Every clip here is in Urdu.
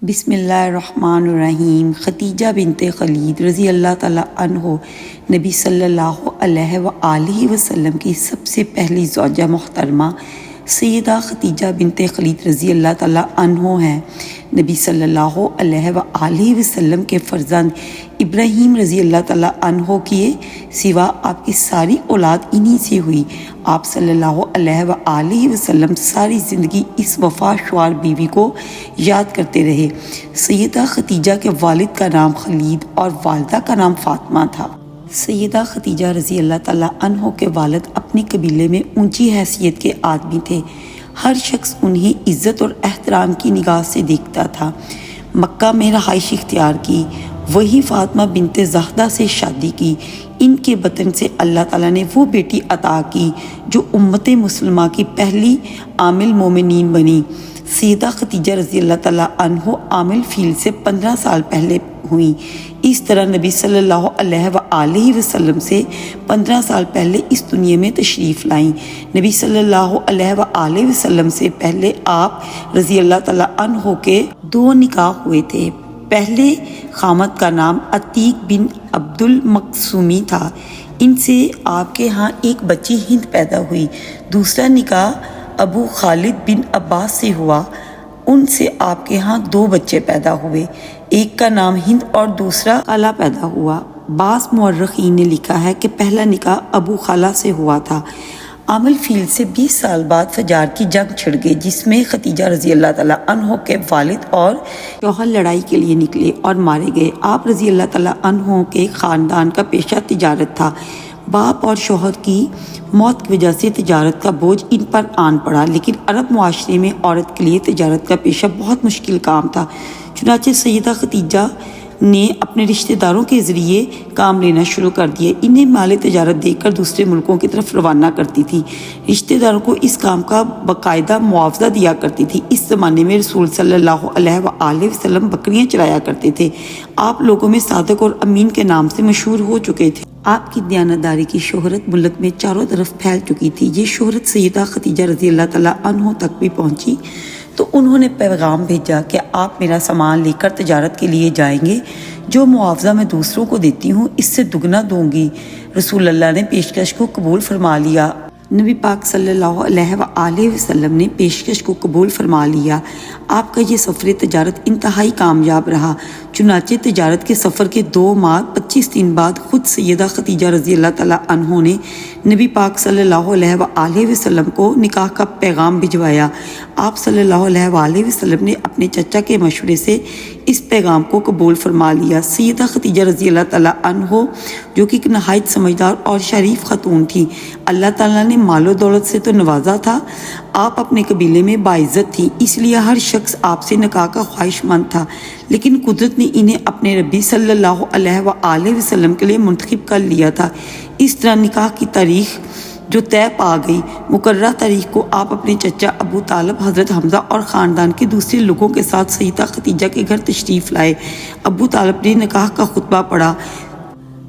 بسم اللہ الرحمن الرحیم۔ ختیجہ بنت خولید رضی اللہ تعالیٰ عنہ نبی صلی اللہ علیہ وآلہ وسلم کی سب سے پہلی زوجہ محترمہ سیدہ ختیجہ بنت خولید رضی اللہ تعالیٰ عنہ ہیں۔ نبی صلی اللہ علیہ وآلہ وسلم کے فرزند ابراہیم رضی اللہ تعالیٰ عنہ کے سوا آپ کی ساری اولاد انہی سے ہوئی۔ آپ صلی اللہ علیہ وآلہ وسلم ساری زندگی اس وفا شوار بیوی کو یاد کرتے رہے۔ سیدہ ختیجہ کے والد کا نام خولید اور والدہ کا نام فاطمہ تھا۔ سیدہ ختیجہ رضی اللہ تعالیٰ عنہ کے والد اپنے قبیلے میں اونچی حیثیت کے آدمی تھے۔ ہر شخص انہیں عزت اور احترام کی نگاہ سے دیکھتا تھا۔ مکہ میں رہائش اختیار کی، وہی فاطمہ بنت زہدہ سے شادی کی۔ ان کے بطن سے اللہ تعالیٰ نے وہ بیٹی عطا کی جو امت مسلمہ کی پہلی عامل مومنین بنی۔ سیدہ ختیجہ رضی اللہ تعالیٰ عنہ عامل فیل سے 15 سال پہلے ہوئیں۔ اس طرح نبی صلی اللہ علیہ وآلہ وسلم سے 15 سال پہلے اس دنیا میں تشریف لائیں۔ نبی صلی اللہ علیہ وآلہ وسلم سے پہلے آپ رضی اللہ تعالیٰ عنہ کے 2 نکاح ہوئے تھے۔ پہلے خامد کا نام عتیق بن عبد المقسومی تھا۔ ان سے آپ کے ہاں ایک بچی ہند پیدا ہوئی۔ دوسرا نکاح ابو خالد بن عباس سے ہوا۔ ان سے آپ کے ہاں 2 بچے پیدا ہوئے، ایک کا نام ہند اور دوسرا خالہ پیدا ہوا۔ بعض مورخین نے لکھا ہے کہ پہلا نکاح ابو خالہ سے ہوا تھا۔ عامل فیل سے 20 سال بعد فجار کی جنگ چھڑ گئی، جس میں ختیجہ رضی اللہ تعالیٰ عنہ کے والد اور شوہر لڑائی کے لیے نکلے اور مارے گئے۔ آپ رضی اللہ تعالیٰ عنہ کے خاندان کا پیشہ تجارت تھا۔ باپ اور شوہر کی موت کی وجہ سے تجارت کا بوجھ ان پر آن پڑا، لیکن عرب معاشرے میں عورت کے لیے تجارت کا پیشہ بہت مشکل کام تھا۔ چنانچہ سیدہ ختیجہ نے اپنے رشتہ داروں کے ذریعے کام لینا شروع کر دیا۔ انہیں مال تجارت دے کر دوسرے ملکوں کی طرف روانہ کرتی تھی۔ رشتہ داروں کو اس کام کا باقاعدہ معاوضہ دیا کرتی تھی۔ اس زمانے میں رسول صلی اللہ علیہ وآلہ وسلم بکریاں چرایا کرتے تھے۔ آپ لوگوں میں صادق اور امین کے نام سے مشہور ہو چکے تھے۔ آپ کی دیانتداری کی شہرت ملک میں چاروں طرف پھیل چکی تھی۔ یہ شہرت سیدہ ختیجہ رضی اللہ تعالیٰ عنہ تک بھی پہنچی تو انہوں نے پیغام بھیجا کہ آپ میرا سامان لے کر تجارت کے لیے جائیں گے، جو معاوضہ میں دوسروں کو دیتی ہوں اس سے دگنا دوں گی۔ رسول اللہ نے پیشکش کو قبول فرما لیا۔ نبی پاک صلی اللہ علیہ وآلہ وسلم نے پیشکش کو قبول فرما لیا۔ آپ کا یہ سفر تجارت انتہائی کامیاب رہا۔ چنانچہ تجارت کے سفر کے 2 ماہ 25 دن بعد خود سیدہ ختیجہ رضی اللہ تعالیٰ عنہ نے نبی پاک صلی اللہ علیہ وآلہ وسلم کو نکاح کا پیغام بھجوایا۔ آپ صلی اللہ علیہ وآلہ وسلم نے اپنے چچا کے مشورے سے اس پیغام کو قبول فرما لیا۔ سیدہ ختیجہ رضی اللہ تعالیٰ عنہ جو کہ ایک نہایت سمجھدار اور شریف خاتون تھی، اللہ تعالیٰ نے مال و دولت سے تو نوازا تھا، آپ اپنے قبیلے میں باعزت تھی، اس لیے ہر شخص آپ سے نکاح کا خواہش مند تھا، لیکن قدرت نے انہیں اپنے ربی صلی اللہ علیہ وآلہ وسلم کے لیے منتخب کر لیا تھا۔ اس طرح نکاح کی تاریخ جو طے پا گئی، مقررہ تاریخ کو آپ اپنے چچا ابو طالب، حضرت حمزہ اور خاندان کے دوسرے لوگوں کے ساتھ سیدہ ختیجہ کے گھر تشریف لائے۔ ابو طالب نے نکاح کا خطبہ پڑھا۔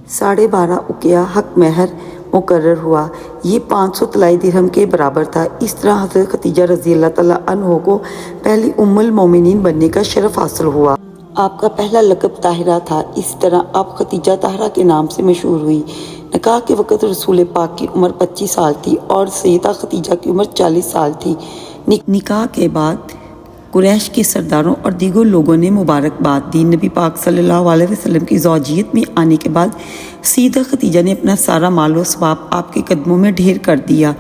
12.5 اقیہ حق مہر مقرر ہوا، یہ 500 طلائی درہم کے برابر تھا۔ اس طرح حضرت ختیجہ رضی اللہ تعالیٰ عنہ کو پہلی ام المومنین بننے کا شرف حاصل ہوا۔ آپ کا پہلا لقب طاہرہ تھا، اس طرح آپ ختیجہ طاہرہ کے نام سے مشہور ہوئی۔ نکاح کے وقت رسول پاک کی عمر 25 سال تھی اور سیدہ ختیجہ کی عمر 40 سال تھی۔ نکاح کے بعد قریش کے سرداروں اور دیگر لوگوں نے مبارکباد دی۔ نبی پاک صلی اللہ علیہ وسلم کی زوجیت میں آنے کے بعد سیدہ ختیجہ نے اپنا سارا مال و ثواب آپ کے قدموں میں ڈھیر کر دیا۔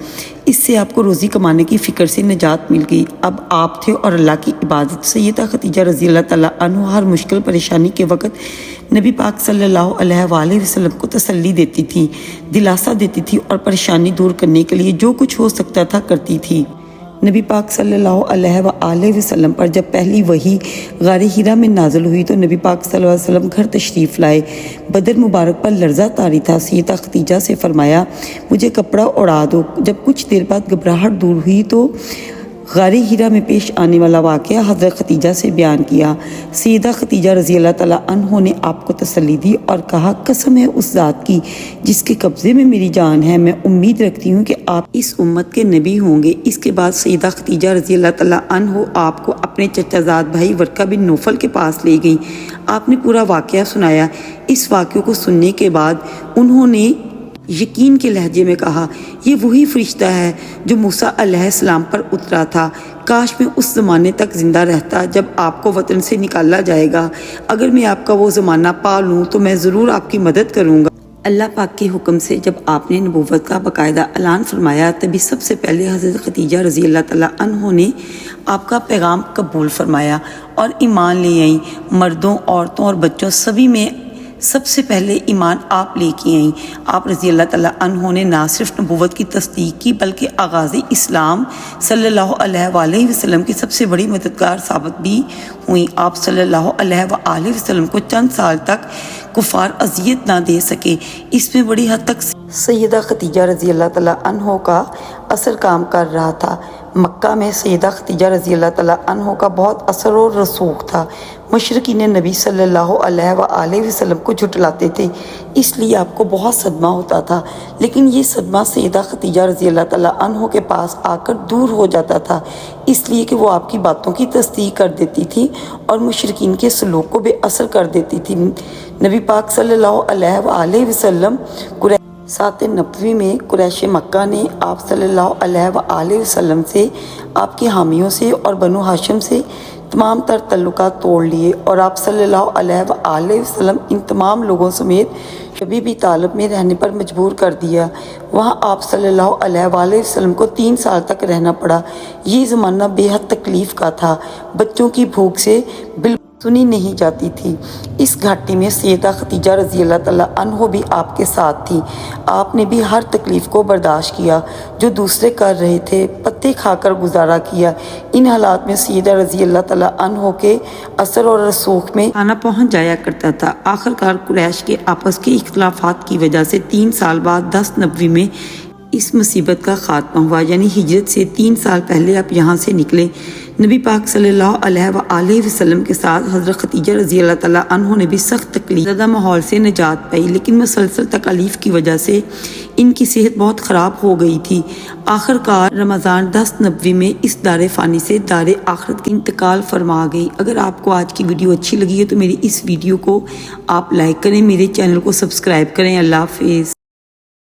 اس سے آپ کو روزی کمانے کی فکر سے نجات مل گئی۔ اب آپ تھے اور اللہ کی عبادت۔ سیدہ ختیجہ رضی اللہ تعالیٰ عنہ ہر مشکل پریشانی کے وقت نبی پاک صلی اللہ علیہ وآلہ وسلم کو تسلی دیتی تھی، دلاسا دیتی تھی اور پریشانی دور کرنے کے لیے جو کچھ ہو سکتا تھا کرتی تھی۔ نبی پاک صلی اللہ علیہ وآلہ وسلم پر جب پہلی وحی غار حرا میں نازل ہوئی تو نبی پاک صلی اللہ علیہ وسلم گھر تشریف لائے۔ بدر مبارک پر لرزہ طاری تھا۔ سیدہ ختیجہ سے فرمایا، مجھے کپڑا اڑا دو۔ جب کچھ دیر بعد گھبراہٹ دور ہوئی تو غار ہیرا میں پیش آنے والا واقعہ حضرت خدیجہ سے بیان کیا۔ سیدہ خدیجہ رضی اللہ تعالیٰ عنہ نے آپ کو تسلی دی اور کہا، قسم ہے اس ذات کی جس کے قبضے میں میری جان ہے، میں امید رکھتی ہوں کہ آپ اس امت کے نبی ہوں گے۔ اس کے بعد سیدہ خدیجہ رضی اللہ تعالیٰ عنہ آپ کو اپنے چچا زاد بھائی ورقہ بن نوفل کے پاس لے گئیں۔ آپ نے پورا واقعہ سنایا۔ اس واقعے کو سننے کے بعد انہوں نے یقین کے لہجے میں کہا، یہ وہی فرشتہ ہے جو موسیٰ علیہ السلام پر اترا تھا۔ کاش میں اس زمانے تک زندہ رہتا جب آپ کو وطن سے نکالا جائے گا۔ اگر میں آپ کا وہ زمانہ پا لوں تو میں ضرور آپ کی مدد کروں گا۔ اللہ پاک کے حکم سے جب آپ نے نبوت کا باقاعدہ اعلان فرمایا، تبھی سب سے پہلے حضرت خدیجہ رضی اللہ تعالیٰ عنہ نے آپ کا پیغام قبول فرمایا اور ایمان لے آئیں۔ مردوں، عورتوں اور بچوں سبھی میں سب سے پہلے ایمان آپ لے کے آئیں۔ آپ رضی اللہ تعالیٰ عنہ نے نہ صرف نبوت کی تصدیق کی بلکہ آغاز اسلام صلی اللہ علیہ وآلہ وسلم کی سب سے بڑی مددگار ثابت بھی ہوئیں۔ آپ صلی اللہ علیہ وآلہ وسلم کو چند سال تک کفار اذیت نہ دے سکے۔ اس میں بڑی حد تک سیدہ خدیجہ رضی اللہ تعالیٰ عنہ کا اثر کام کر رہا تھا۔ مکہ میں سیدہ خدیجہ رضی اللہ تعالیٰ عنہ کا بہت اثر و رسوخ تھا۔ مشرکین نبی صلی اللہ علیہ وآلہ وسلم کو جھٹلاتے تھے، اس لیے آپ کو بہت صدمہ ہوتا تھا، لیکن یہ صدمہ سیدہ خدیجہ رضی اللہ تعالیٰ عنہ کے پاس آ کر دور ہو جاتا تھا، اس لیے کہ وہ آپ کی باتوں کی تصدیق کر دیتی تھی اور مشرکین کے سلوک کو بے اثر کر دیتی تھی۔ نبی پاک صلی اللہ علیہ وآلہ وسلم سات نبوی میں قریش مکہ نے آپ صلی اللہ علیہ وآلہ وسلم سے، آپ کے حامیوں سے اور بنو ہاشم سے تمام تر تعلقات توڑ لیے اور آپ صلی اللہ علیہ وآلہ وسلم ان تمام لوگوں سمیت شبی بھی طالب میں رہنے پر مجبور کر دیا۔ وہاں آپ صلی اللہ علیہ وآلہ وسلم کو 3 سال تک رہنا پڑا۔ یہ زمانہ بے حد تکلیف کا تھا، بچوں کی بھوک سے بالکل سنی نہیں جاتی تھی۔ اس گھاٹی میں سیدہ خدیجہ رضی اللہ تعالیٰ عنہ بھی آپ کے ساتھ تھی۔ آپ نے بھی ہر تکلیف کو برداشت کیا جو دوسرے کر رہے تھے، پتے کھا کر گزارا کیا۔ ان حالات میں سیدہ رضی اللہ تعالیٰ عنہ کے اثر اور رسوخ میں کھانا پہنچ جایا کرتا تھا۔ آخرکار قریش کے آپس کے اختلافات کی وجہ سے 3 سال بعد 10 نبوی میں اس مصیبت کا خاتمہ ہوا، یعنی ہجرت سے 3 سال پہلے آپ یہاں سے نکلے۔ نبی پاک صلی اللہ علیہ وآلہ وسلم کے ساتھ حضرت خدیجہ رضی اللہ تعالیٰ عنہ نے بھی سخت تکلیف زدہ ماحول سے نجات پائی، لیکن مسلسل تکالیف کی وجہ سے ان کی صحت بہت خراب ہو گئی تھی۔ آخرکار رمضان 10 نبوی میں اس دار فانی سے دار آخرت کی انتقال فرما گئی۔ اگر آپ کو آج کی ویڈیو اچھی لگی ہے تو میری اس ویڈیو کو آپ لائک کریں، میرے چینل کو سبسکرائب کریں۔ اللہ حافظ۔